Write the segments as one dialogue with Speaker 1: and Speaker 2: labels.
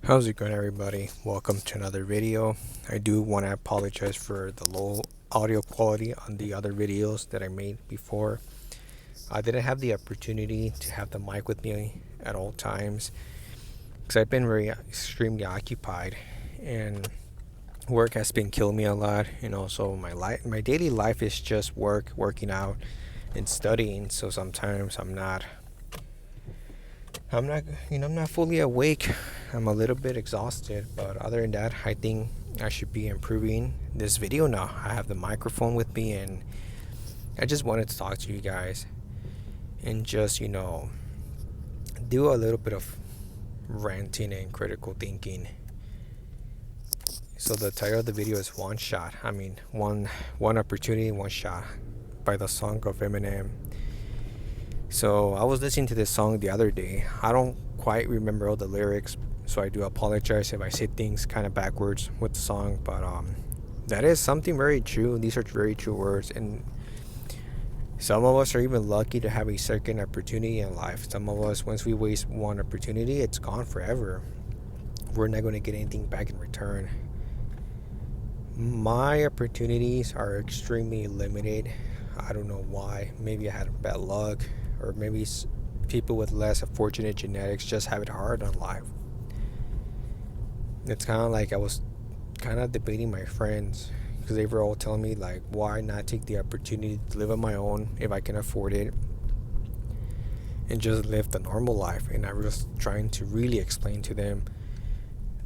Speaker 1: How's it going, everybody? Welcome to another video. I do want to apologize for the low audio quality on the other videos that I made before. I didn't have the opportunity to have the mic with me at all times because I've been very extremely occupied, and work has been killing me a lot. And also my daily life is just working out, and studying. So sometimes I'm not fully awake. I'm a little bit exhausted, but other than that, I think I should be improving this video now. I have the microphone with me, and I just wanted to talk to you guys and just, do a little bit of ranting and critical thinking. So the title of the video is One Shot. I mean, one opportunity, one shot, by the song of Eminem. So I was listening to this song the other day. I don't quite remember all the lyrics, so I do apologize if I say things kind of backwards with the song. But that is something very true. These are very true words, and some of us are even lucky to have a second opportunity in life. Some of us, once we waste one opportunity, it's gone forever. We're not going to get anything back in return. My opportunities are extremely limited. I don't know why. Maybe I had bad luck, or maybe people with less fortunate genetics just have it hard on life. It's kind of like I was kind of debating my friends because they were all telling me, like, why not take the opportunity to live on my own if I can afford it and just live the normal life. And I was trying to really explain to them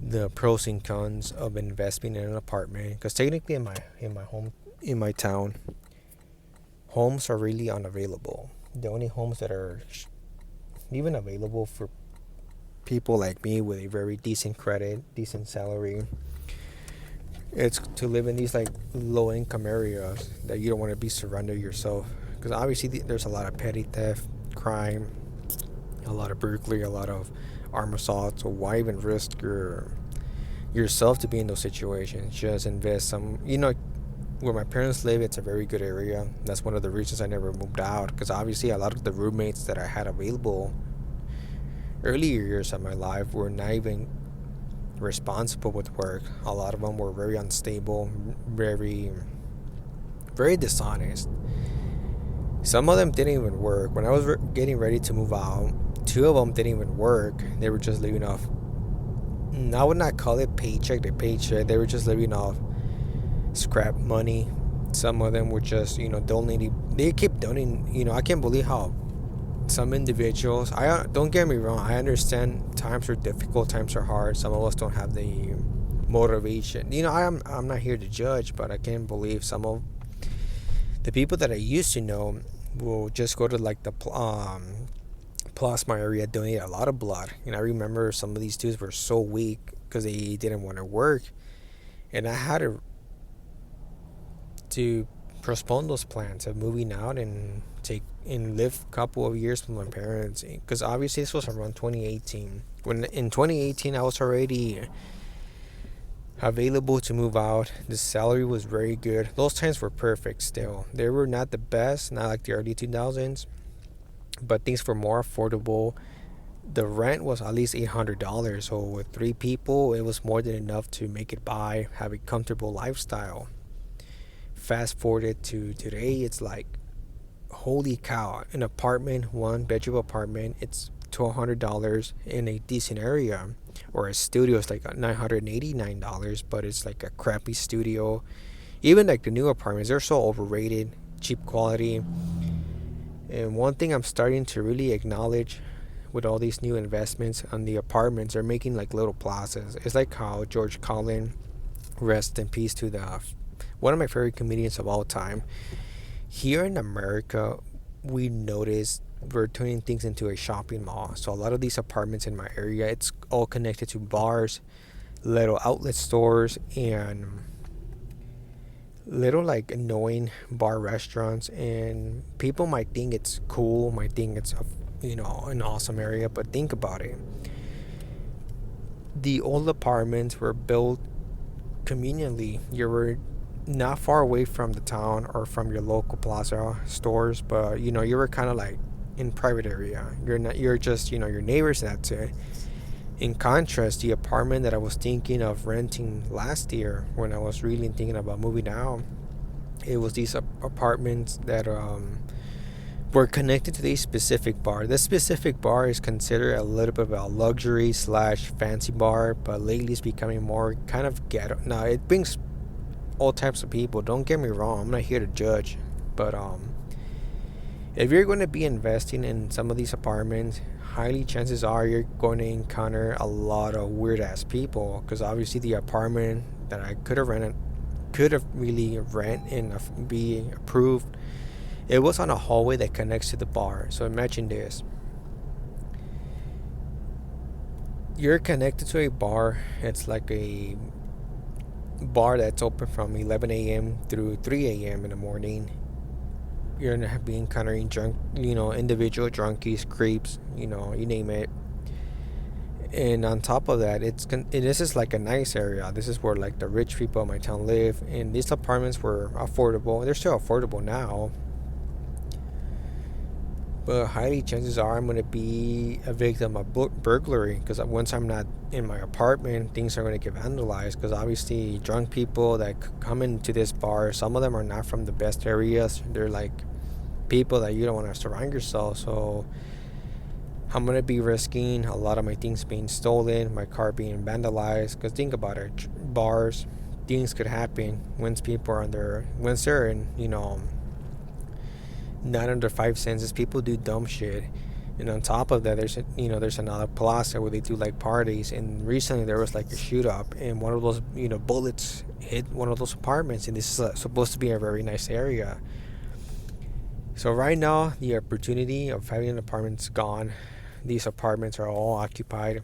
Speaker 1: the pros and cons of investing in an apartment, because technically in my town, homes are really unavailable. The only homes that are even available for people like me with a very decent credit, decent salary, it's to live in these like low income areas that you don't want to be surrounded yourself, because obviously there's a lot of petty theft, crime, a lot of burglary, a lot of armed assault. So why even risk yourself to be in those situations? Just invest some, where my parents live, it's a very good area. That's one of the reasons I never moved out, because obviously a lot of the roommates that I had available earlier years of my life were not even responsible with work. A lot of them were very unstable, very, very dishonest. Some of them didn't even work. When I was getting ready to move out, two of them didn't even work. They were just living off, I would not call it paycheck to paycheck. They were just living off scrap money. Some of them were just, donating. They keep donating. I can't believe how some individuals, I don't get me wrong, I understand times are difficult, times are hard. Some of us don't have the motivation. I'm not here to judge, but I can't believe some of the people that I used to know will just go to like the plasma area, donate a lot of blood. And I remember some of these dudes were so weak because they didn't want to work, and I had to postpone those plans of moving out and live a couple of years with my parents, because obviously this was around 2018. When in 2018 I was already available to move out. The salary was very good. Those times were perfect. Still, they were not the best, not like the early 2000s, but things were more affordable. The rent was at least $800, so with three people it was more than enough to make it by, have a comfortable lifestyle. Fast forwarded to today, it's like, holy cow, an apartment, one bedroom apartment, it's $1,200 in a decent area, or a studio is like $989, but it's like a crappy studio. Even like the new apartments, they're so overrated, cheap quality. And one thing I'm starting to really acknowledge with all these new investments on the apartments, they're making like little plazas. It's like how George Carlin, rest in peace to the one of my favorite comedians of all time. Here in America, we noticed we're turning things into a shopping mall. So a lot of these apartments in my area, it's all connected to bars, little outlet stores, and little like annoying bar restaurants. And people might think it's cool, might think it's an awesome area, but think about it. The old apartments were built conveniently. You were not far away from the town or from your local plaza stores, but you were kind of like in private area. You're not, you're just your neighbors, and that's it. In contrast, the apartment that I was thinking of renting last year when I was really thinking about moving out, it was these apartments that were connected to a specific bar. This specific bar is considered a little bit of a luxury slash fancy bar, but lately it's becoming more kind of ghetto. Now it brings all types of people. Don't get me wrong. I'm not here to judge, but if you're going to be investing in some of these apartments, highly chances are you're going to encounter a lot of weird ass people. Because obviously the apartment that I could have rented, could have really rent and be approved, it was on a hallway that connects to the bar. So imagine this. You're connected to a bar. It's like a bar that's open from 11 a.m. through 3 a.m. in the morning. You're going to be encountering drunk, individual drunkies, creeps, you name it. And on top of that, this is like a nice area. This is where like the rich people in my town live. And these apartments were affordable. They're still affordable now. But highly chances are I'm going to be a victim of burglary, because once I'm not in my apartment, things are going to get vandalized. Because obviously drunk people that come into this bar, some of them are not from the best areas. They're like people that you don't want to surround yourself. So I'm going to be risking a lot of my things being stolen, my car being vandalized. Because think about it, bars, things could happen once people are once they're in, not under 5 cents. People do dumb shit. And on top of that, there's another plaza where they do like parties. And recently there was like a shoot up, and one of those bullets hit one of those apartments. And this is supposed to be a very nice area. So right now the opportunity of having an apartment's gone. These apartments are all occupied,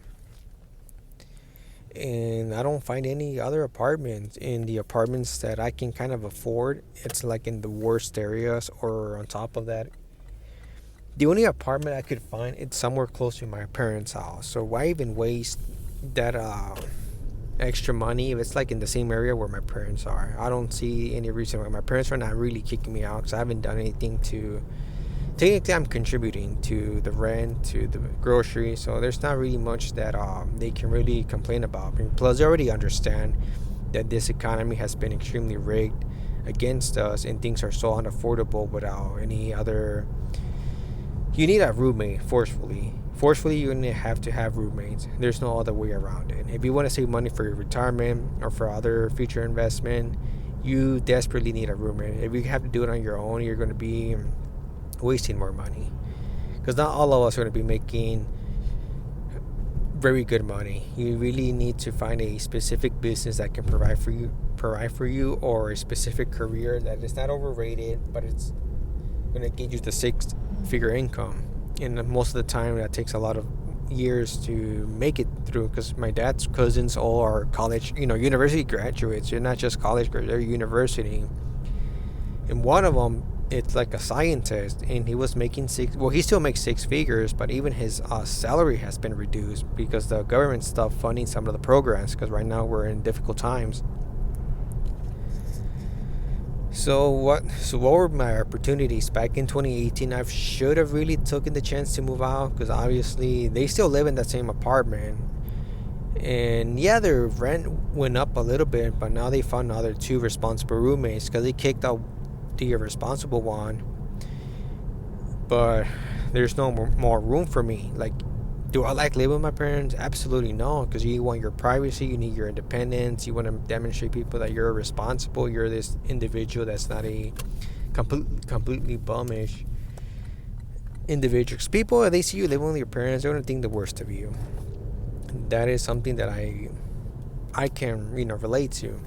Speaker 1: and I don't find any other apartments. In the apartments that I can kind of afford, it's like in the worst areas, or on top of that, the only apartment I could find, it's somewhere close to my parents' house. So why even waste that extra money if it's like in the same area where my parents are? I don't see any reason why. My parents are not really kicking me out because I haven't done anything to. Technically, I'm contributing to the rent, to the groceries, so there's not really much that they can really complain about. Plus, they already understand that this economy has been extremely rigged against us, and things are so unaffordable without any other. You need a roommate, forcefully. Forcefully, you have to have roommates. There's no other way around it. If you want to save money for your retirement or for other future investment, you desperately need a roommate. If you have to do it on your own, you're going to be wasting more money, because not all of us are going to be making very good money. You really need to find a specific business that can provide for you, or a specific career that is not overrated, but it's going to get you the 6-figure income. And most of the time that takes a lot of years to make it through, because my dad's cousins all are college, university graduates. They're not just college graduates, they're university. And one of them, it's like a scientist, and he was making he still makes 6 figures, but even his salary has been reduced because the government stopped funding some of the programs, because right now we're in difficult times. So what were my opportunities back in 2018? I should have really taken the chance to move out, because obviously they still live in that same apartment, and yeah, their rent went up a little bit, but now they found another 2 responsible roommates, because they kicked out the irresponsible one. But there's no more room for me. Like, do I like living with my parents? Absolutely no, because you want your privacy, you need your independence, you want to demonstrate people that you're responsible, you're this individual that's not a completely bummish individual. Because people, if they see you living with your parents, they're going to think the worst of you. That is something that I can relate to.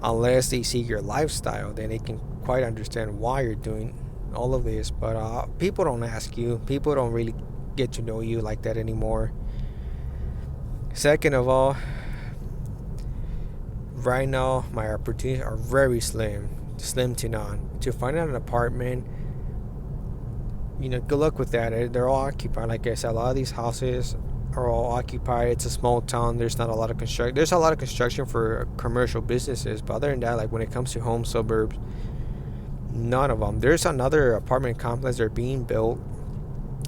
Speaker 1: Unless they see your lifestyle, then they can quite understand why you're doing all of this. But people don't ask you. People don't really get to know you like that anymore. Second of all, right now my opportunities are very slim to none. To find out an apartment, good luck with that. They're all occupied. Like I said, a lot of these houses are all occupied. It's a small town. There's not a lot of construction. There's a lot of construction for commercial businesses, but other than that, like when it comes to home suburbs, none of them. There's another apartment complex that are being built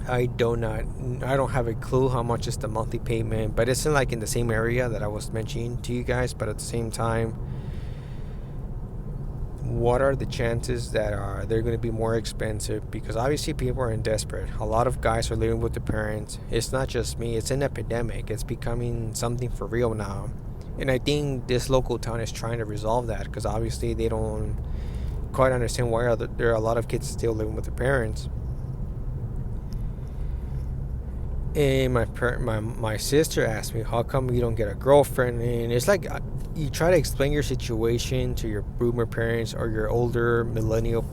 Speaker 1: I don't have a clue how much is the monthly payment, but it's in like in the same area that I was mentioning to you guys. But at the same time, what are the chances that they're going to be more expensive? Because obviously people are in desperate. A lot of guys are living with the parents. It's not just me. It's an epidemic. It's becoming something for real now. And I think this local town is trying to resolve that because obviously they don't quite understand why there are a lot of kids still living with their parents. And my sister asked me, how come you don't get a girlfriend? And it's like you try to explain your situation to your boomer parents or your older millennial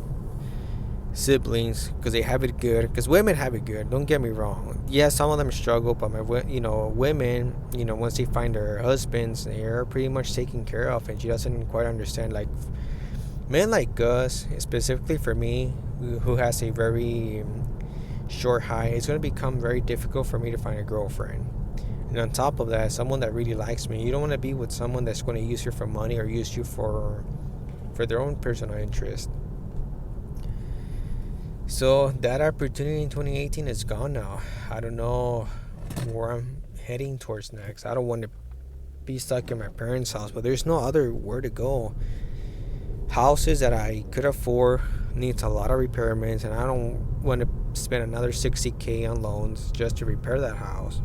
Speaker 1: siblings because they have it good. Because women have it good. Don't get me wrong. Yeah, some of them struggle, but women, once they find their husbands, they're pretty much taken care of, and she doesn't quite understand. Like men like us, specifically for me, who has a very short height, it's going to become very difficult for me to find a girlfriend. And on top of that, someone that really likes me, you don't want to be with someone that's going to use you for money or use you for their own personal interest. So that opportunity in 2018 is gone now. I don't know where I'm heading towards next. I don't want to be stuck in my parents' house, but there's no other where to go. Houses that I could afford needs a lot of repairments, and I don't want to spend another $60,000 on loans just to repair that house.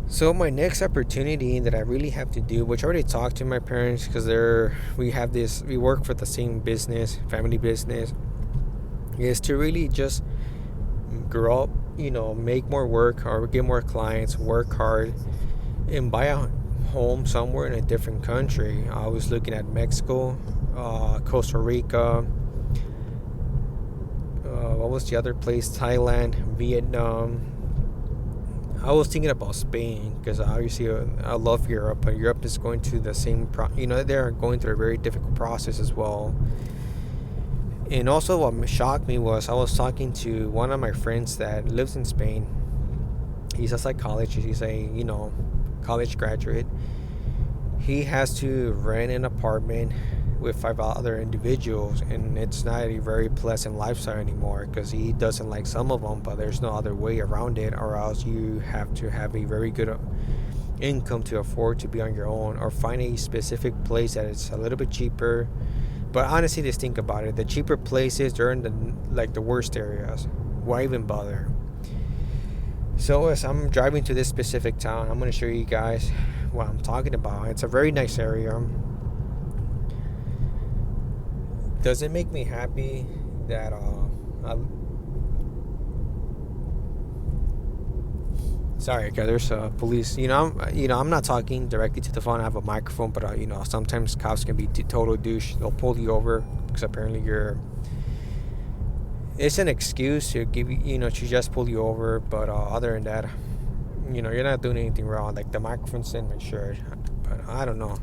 Speaker 1: So my next opportunity that I really have to do, which I already talked to my parents because we work for the same business, family business, is to really just grow up, make more work or get more clients, work hard, and buy a home somewhere in a different country. I was looking at Mexico, Costa Rica, what was the other place? Thailand, Vietnam. I was thinking about Spain because obviously I love Europe, but Europe is going through the same they're going through a very difficult process as well. And also what shocked me was I was talking to one of my friends that lives in Spain. He's a psychologist. He's a college graduate. He has to rent an apartment with 5 other individuals, and it's not a very pleasant lifestyle anymore because he doesn't like some of them, but there's no other way around it, or else you have to have a very good income to afford to be on your own, or find a specific place that is a little bit cheaper. But honestly, just think about it. The cheaper places, they're in the worst areas. Why even bother? So as I'm driving to this specific town, I'm going to show you guys what I'm talking about. It's a very nice area. Does it make me happy that sorry guys, there's police. I'm not talking directly to the phone. I have a microphone, but sometimes cops can be total douche. They'll pull you over because apparently it's an excuse to give you, to just pull you over. But other than that, you're not doing anything wrong. Like the microphone's in my shirt, but I don't know.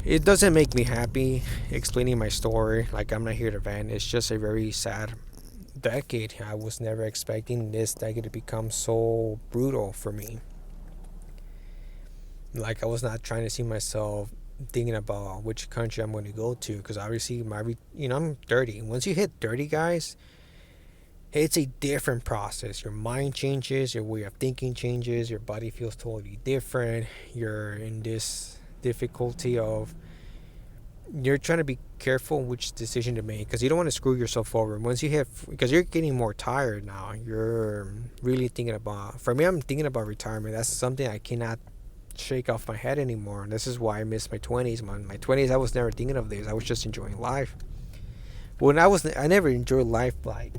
Speaker 1: It doesn't make me happy explaining my story. Like, I'm not here to vent. It's just a very sad decade. I was never expecting this decade to become so brutal for me. Like, I was not trying to see myself thinking about which country I'm going to go to, because obviously I'm 30. Once you hit 30, guys, it's a different process. Your mind changes, your way of thinking changes, your body feels totally different. You're in this difficulty of you're trying to be careful which decision to make, because you don't want to screw yourself over once you hit, because you're getting more tired now. You're really thinking about, for me, I'm thinking about retirement. That's something I cannot shake off my head anymore, and this is why I miss my 20s, man. My 20s, I was never thinking of this. I was just enjoying life. When I never enjoyed life like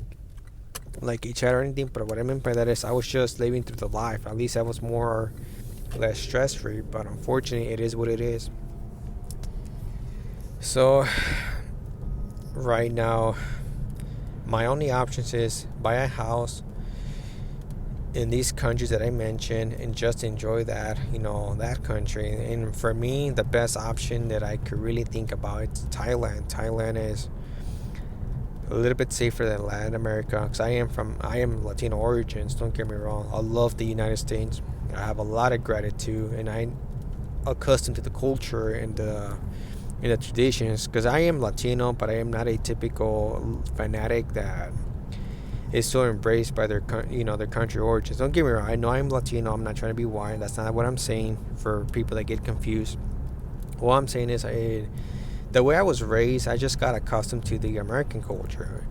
Speaker 1: each other or anything, but what I meant by that is I was just living through the life. At least I was more less stress free, but unfortunately it is what it is. So right now my only options is buy a house in these countries that I mentioned and just enjoy that, that country. And for me, the best option that I could really think about is Thailand. Thailand is a little bit safer than Latin America, because I am Latino origins. Don't get me wrong. I love the United States. I have a lot of gratitude, and I'm accustomed to the culture and the traditions, because I am Latino, but I am not a typical fanatic that is so embraced by their their country origins. Don't get me wrong, I know I'm Latino, I'm not trying to be white, that's not what I'm saying for people that get confused. What I'm saying is the way I was raised, I just got accustomed to the American culture.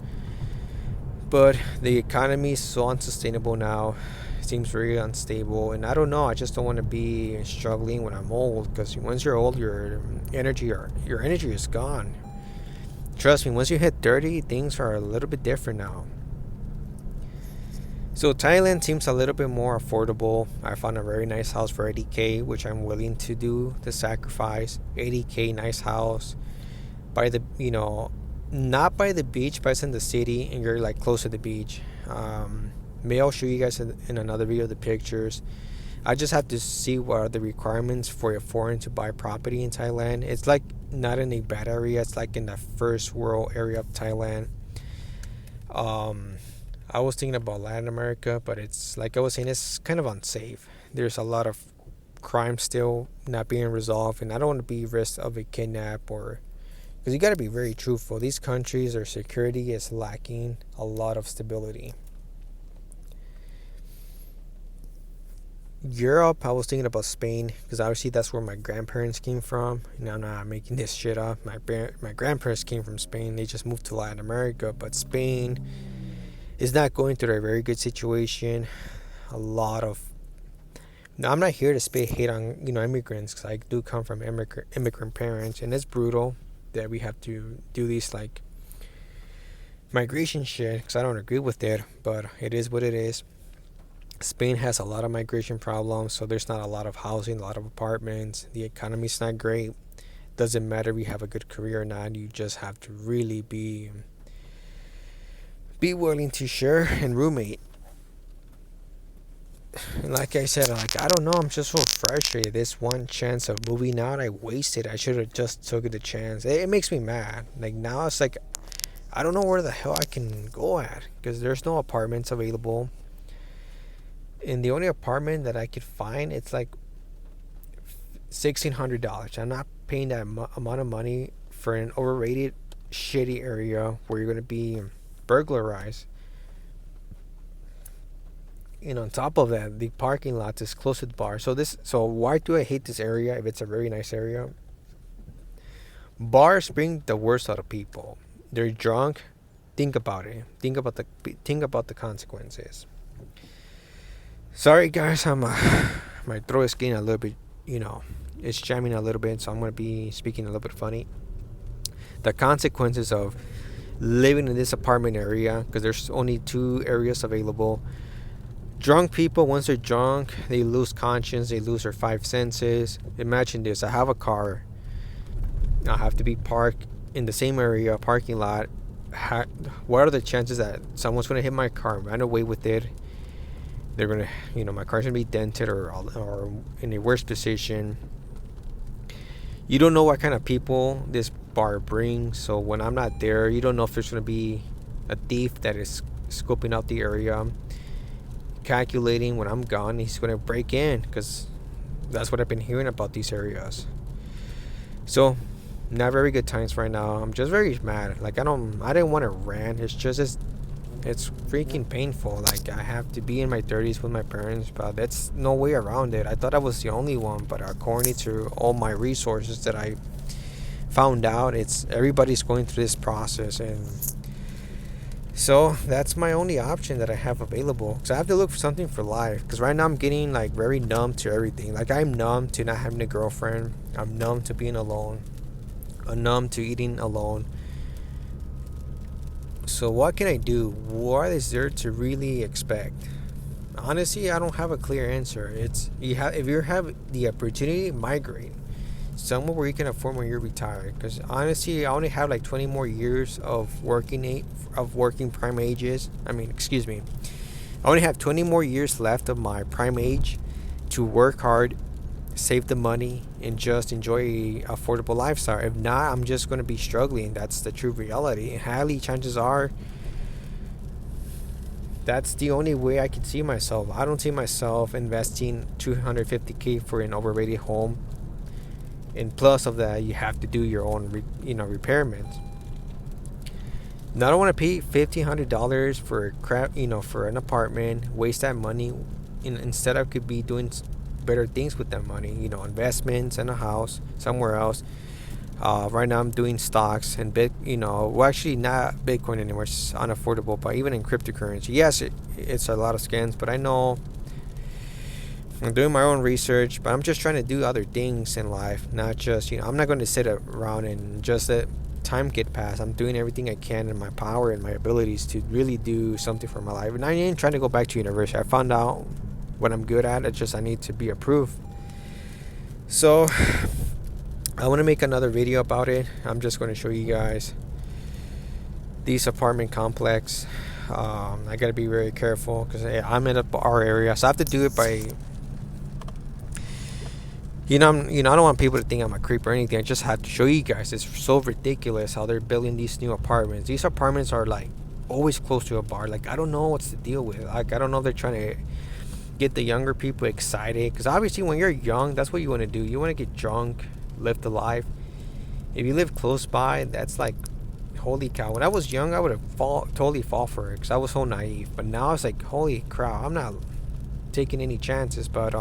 Speaker 1: But the economy is so unsustainable now. It seems very unstable, and I don't know. I just don't want to be struggling when I'm old. Because once you're old, your energy is gone. Trust me. Once you hit 30, things are a little bit different now. So Thailand seems a little bit more affordable. I found a very nice house for 80K, which I'm willing to do the sacrifice. 80K, nice house by the not by the beach, but it's in the city, and you're like close to the beach. Maybe I'll show you guys in another video the pictures. I just have to see what are the requirements for a foreign to buy property in Thailand. It's like not in a bad area. It's like in the first world area of Thailand. I was thinking about Latin America, but it's like I was saying, it's kind of unsafe. There's a lot of crime still not being resolved, and I don't want to be risk of a kidnap or because you got to be very truthful. These countries, their security is lacking a lot of stability. Europe, I was thinking about Spain because obviously that's where my grandparents came from. And I'm not making this shit up. My grandparents came from Spain. They just moved to Latin America, but Spain is not going through a very good situation. A lot of now, I'm not here to spit hate on immigrants because I do come from immigrant parents, and it's brutal that we have to do these like migration shit because I don't agree with it, but it is what it is. Spain has a lot of migration problems, so there's not a lot of housing, a lot of apartments. The economy's not great. Doesn't matter if you have a good career or not. You just have to really be willing to share and roommate. And like I said, like I don't know, I'm just so frustrated. This one chance of moving out, I wasted. I should have just took the chance. It makes me mad. Like now, it's like I don't know where the hell I can go at because there's no apartments available. And the only apartment that I could find, it's like $1,600. I'm not paying that amount of money for an overrated, shitty area where you're gonna be burglarized. And on top of that, the parking lot is close to the bar. So why do I hate this area if it's a very nice area? Bars bring the worst out of people. They're drunk. Think about it. Think about the consequences. Sorry guys, my throat is getting a little bit, it's jamming a little bit, so I'm gonna be speaking a little bit funny. The consequences of living in this apartment area, because there's only 2 areas available. Drunk people, once they're drunk, they lose conscience, they lose their 5 senses. Imagine this, I have a car. I have to be parked in the same area, parking lot. What are the chances that someone's going to hit my car, run away with it? They're going to, my car's going to be dented or in a worse position. You don't know what kind of people this bar brings. So when I'm not there, you don't know if there's going to be a thief that is scoping out the area, calculating when I'm gone he's going to break in, because that's what I've been hearing about these areas. So not very good times right now. I'm just very mad. Like I didn't want to rant. It's freaking painful. Like I have to be in my 30s with my parents, but that's no way around it. I thought I was the only one, but according to all my resources that I found out, everybody's going through this process. And so that's my only option that I have available, because I have to look for something for life, because right now I'm getting like very numb to everything. Like I'm numb to not having a girlfriend. I'm numb to being alone. I'm numb to eating alone. So what can I do? What is there to really expect? Honestly, I don't have a clear answer. If you have the opportunity, migrate somewhere where you can afford when you're retired. Because honestly, I only have like 20 more years of working prime ages. I only have 20 more years left of my prime age to work hard, save the money, and just enjoy a affordable lifestyle. If not, I'm just going to be struggling. That's the true reality. And highly chances are that's the only way I can see myself. I don't see myself investing $250K for an overrated home, and plus of that, you have to do your own repairments. Now, I don't want to pay $1,500 for crap, for an apartment, waste that money. Instead, I could be doing better things with that money, investments in a house somewhere else. Right now, I'm doing stocks and well, actually not Bitcoin anymore. It's unaffordable, but even in cryptocurrency, yes, it's a lot of scams. But I know I'm doing my own research, but I'm just trying to do other things in life, not just, I'm not going to sit around and just let time get past. I'm doing everything I can in my power and my abilities to really do something for my life. And I ain't trying to go back to university. I found out what I'm good at. It's just I need to be approved. So I want to make another video about it. I'm just going to show you guys these apartment complex. I got to be very careful because I'm in our area, so I have to do it by I don't want people to think I'm a creep or anything. I just have to show you guys. It's so ridiculous how they're building these new apartments. These apartments are like always close to a bar. Like, I don't know what's the deal with. Like, I don't know if they're trying to get the younger people excited. Because obviously, when you're young, that's what you want to do. You want to get drunk, live the life. If you live close by, that's like, holy cow. When I was young, I would have totally fall for it because I was so naive. But now it's like, holy crap, I'm not taking any chances. But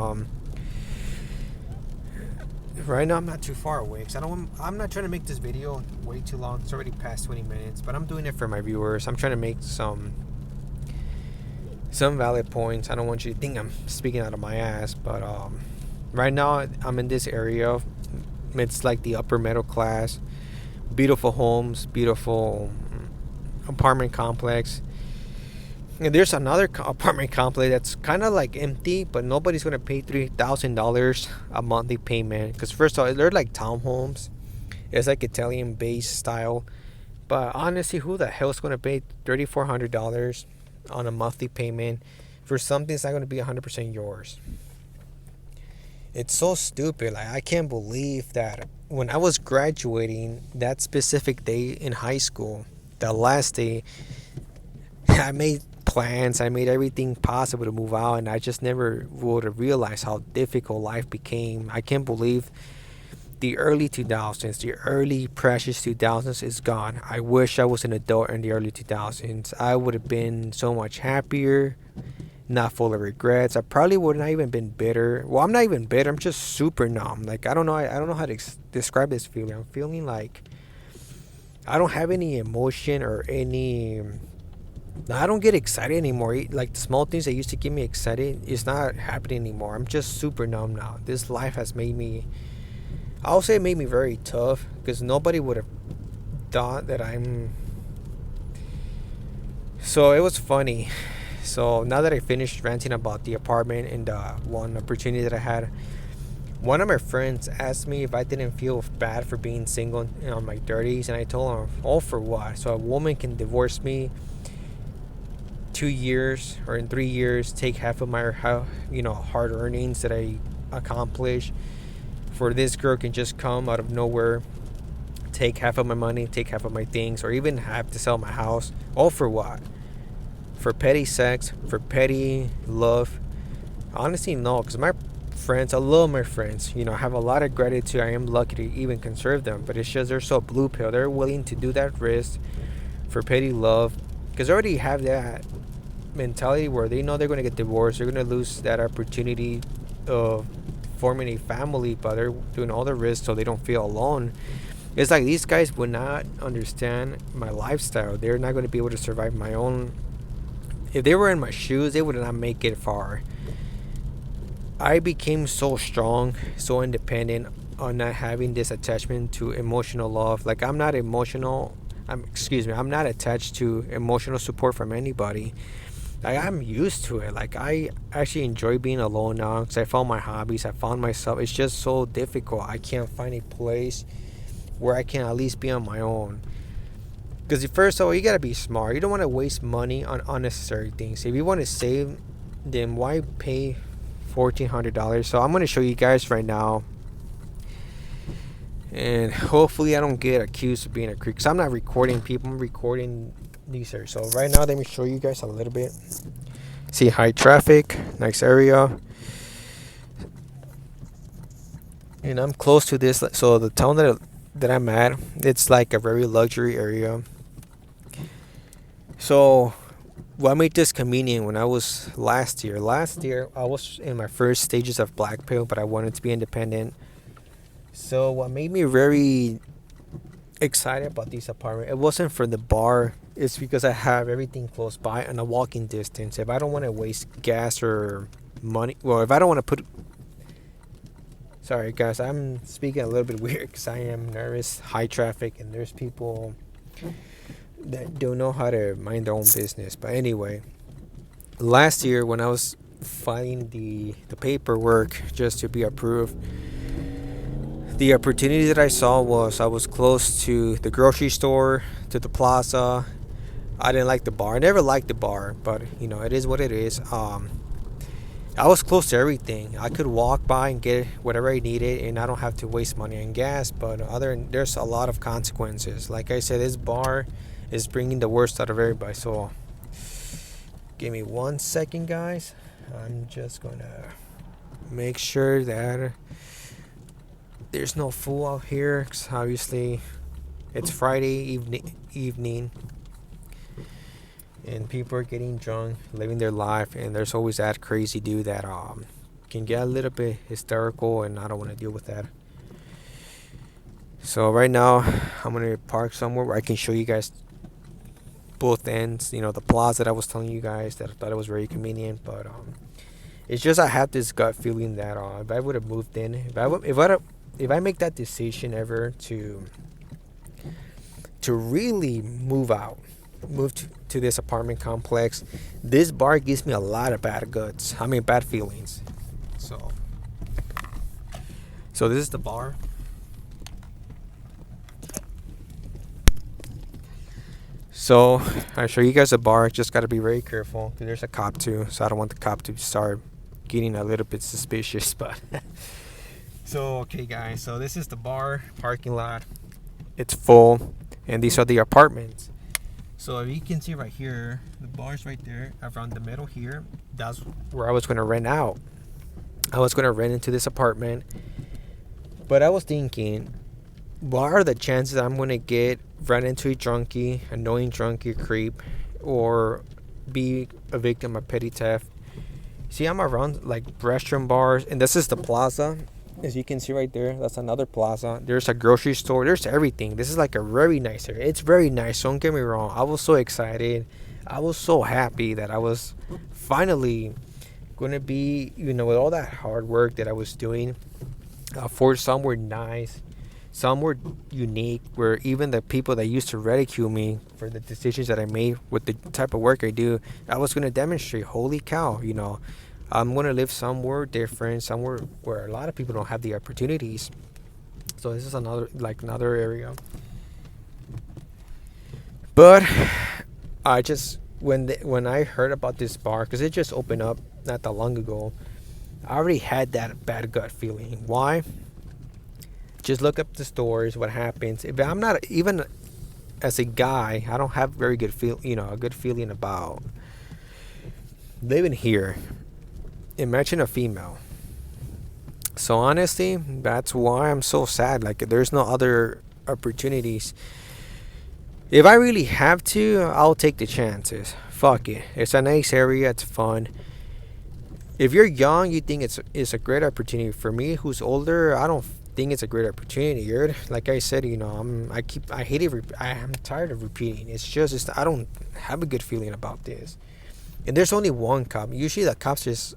Speaker 1: right now I'm not too far away because I'm not trying to make this video way too long. It's already past 20 minutes, but I'm doing it for my viewers. I'm trying to make some valid points. I don't want you to think I'm speaking out of my ass, but right now I'm in this area. It's like the upper middle class, beautiful homes, beautiful apartment complex. And there's another apartment complex that's kind of like empty, but nobody's going to pay $3,000 a monthly payment. Because first of all, they're like townhomes. It's like Italian based style. But honestly, who the hell is going to pay $3,400 on a monthly payment for something that's not going to be 100% yours? It's so stupid. Like, I can't believe that when I was graduating that specific day in high school, the last day, I made plans. I made everything possible to move out, and I just never would have realized how difficult life became. I can't believe the early 2000s, the early precious 2000s is gone. I wish I was an adult in the early 2000s. I would have been so much happier, not full of regrets. I probably would not even been bitter. Well, I'm not even bitter. I'm just super numb. Like, I don't know. I don't know how to describe this feeling. I'm feeling like I don't have any emotion or any. I don't get excited anymore. Like, the small things that used to get me excited is not happening anymore. I'm just super numb now. This life has made me, I'll say it made me very tough, because nobody would have thought that I'm. So it was funny. So now that I finished ranting about the apartment and the one opportunity that I had, one of my friends asked me if I didn't feel bad for being single in my 30s, and I told him, oh, for what? So a woman can divorce me 2 years or in 3 years, take half of my hard earnings that I accomplish. For this girl can just come out of nowhere, take half of my money, take half of my things, or even have to sell my house. All for what? For petty sex, for petty love? Honestly, no, because my friends, I love my friends. I have a lot of gratitude. I am lucky to even conserve them, but it's just they're so blue pill. They're willing to do that risk for petty love, because they already have that mentality where they know they're going to get divorced. They're going to lose that opportunity of forming a family, but they're doing all the risks so they don't feel alone. It's like these guys would not understand my lifestyle. They're not going to be able to survive my own. If they were in my shoes, they would not make it far. I became so strong, so independent on not having this attachment to emotional love. Like, I'm not emotional. I'm not attached to emotional support from anybody. Like, I'm used to it. Like, I actually enjoy being alone now because I found my hobbies. I found myself. It's just so difficult. I can't find a place where I can at least be on my own. Because first of all, you gotta be smart. You don't want to waste money on unnecessary things. If you want to save, then why pay $1,400? So I'm gonna show you guys right now, and hopefully I don't get accused of being a creep. Because I'm not recording people. I'm recording these here. So right now, let me show you guys a little bit. See, high traffic, nice area, and I'm close to this. So the town that I'm at, it's like a very luxury area. So what made this convenient when I was last year? Last year I was in my first stages of Blackpil, but I wanted to be independent. So what made me very excited about this apartment, it wasn't for the bar. It's because I have everything close by and a walking distance. If I don't want to waste gas or money, well, if I don't want to put, sorry guys, I'm speaking a little bit weird because I am nervous, high traffic, and there's people that don't know how to mind their own business. But anyway, last year when I was filing the paperwork just to be approved, the opportunity that I saw was I was close to the grocery store, to the plaza. I didn't like the bar. I never liked the bar, but you know, it is what it is. I was close to everything. I could walk by and get whatever I needed, and I don't have to waste money on gas. But there's a lot of consequences. Like I said, this bar is bringing the worst out of everybody. So, give me 1 second, guys. I'm just gonna make sure that there's no fool out here, 'cause obviously it's Friday evening and people are getting drunk, living their life, and there's always that crazy dude that can get a little bit hysterical, and I don't want to deal with that. So right now I'm gonna park somewhere where I can show you guys both ends. You know, the plaza that I was telling you guys that I thought it was very convenient, but it's just I have this gut feeling that if I would have moved in, if I make that decision ever to really move to this apartment complex, this bar gives me a lot of bad feelings. So this is the bar. So I show you guys the bar. Just got to be very careful because there's a cop too, so I don't want the cop to start getting a little bit suspicious. But so okay, guys. So this is the bar parking lot. It's full, and these are the apartments. So if you can see right here, the bar's right there around the middle here. That's where I was going to rent out. I was going to rent into this apartment, but I was thinking, what are the chances that I'm going to run into a junkie, annoying junkie, creep, or be a victim of petty theft? See, I'm around like restaurant bars, and this is the plaza. As you can see right there, that's another plaza. There's a grocery store. There's everything. This is like a very nice area. It's very nice. Don't get me wrong. I was so excited. I was so happy that I was finally going to be, with all that hard work that I was doing, for somewhere nice, somewhere unique, where even the people that used to ridicule me for the decisions that I made with the type of work I do, I was going to demonstrate, holy cow, I'm going to live somewhere different, somewhere where a lot of people don't have the opportunities. So this is another area. But I just, when I heard about this bar, because it just opened up not that long ago, I already had that bad gut feeling. Why? Just look up the stories, what happens. If I'm not, even as a guy, I don't have very good a good feeling about living here. Imagine a female. So honestly, that's why I'm so sad. Like, there's no other opportunities. If I really have to, I'll take the chances. Fuck it. It's a nice area. It's fun. If you're young, you think it's a great opportunity. For me, who's older, I don't think it's a great opportunity. Like I said, I'm tired of repeating. It's just I don't have a good feeling about this. And there's only one cop. Usually the cops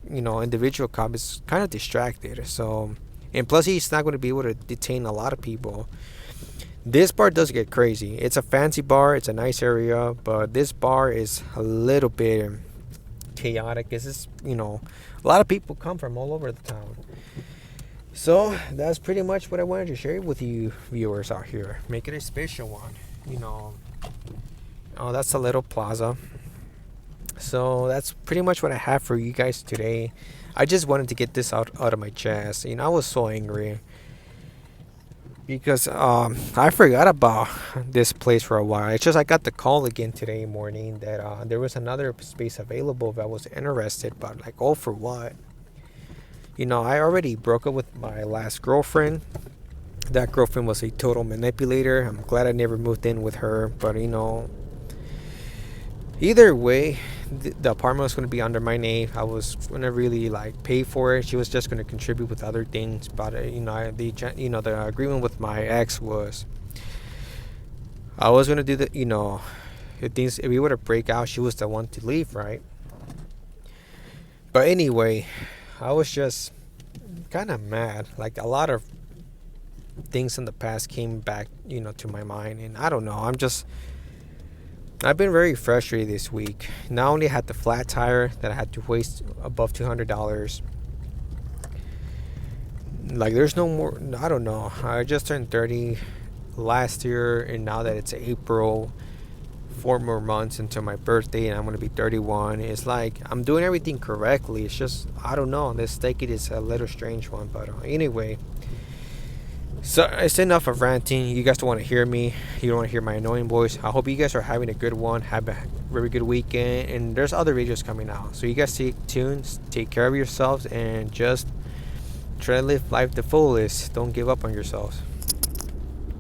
Speaker 1: individual cop is kind of distracted. So, and plus he's not going to be able to detain a lot of people. This bar does get crazy. It's a fancy bar. It's a nice area. But this bar is a little bit chaotic. A lot of people come from all over the town. So that's pretty much what I wanted to share with you viewers out here. Make it a special one. Oh, that's a little plaza. So that's pretty much what I have for you guys today. I just wanted to get this out of my chest. I was so angry because I forgot about this place for a while. It's just I got the call again today morning that there was another space available if I was interested, but like, oh, for what? I already broke up with my last girlfriend. That girlfriend was a total manipulator. I'm glad I never moved in with her, but Either way, the apartment was going to be under my name. I was going to really like pay for it. She was just going to contribute with other things. But the agreement with my ex was I was going to do if we were to break out, she was the one to leave, right? But anyway, I was just kind of mad. Like a lot of things in the past came back, to my mind, and I don't know. I've been very frustrated this week. Not only had the flat tire that I had to waste above $200. Like there's no more. I don't know. I just turned 30 last year, and now that it's April, 4 more months until my birthday, and I'm gonna be 31. It's like I'm doing everything correctly. It's just I don't know. This decade is a little strange one, but anyway. So it's enough of ranting. You guys don't want to hear me. You don't want to hear my annoying voice. I hope you guys are having a good one. Have a very good weekend. And there's other videos coming out. So you guys stay tuned. Take care of yourselves and just try to live life the fullest. Don't give up on yourselves.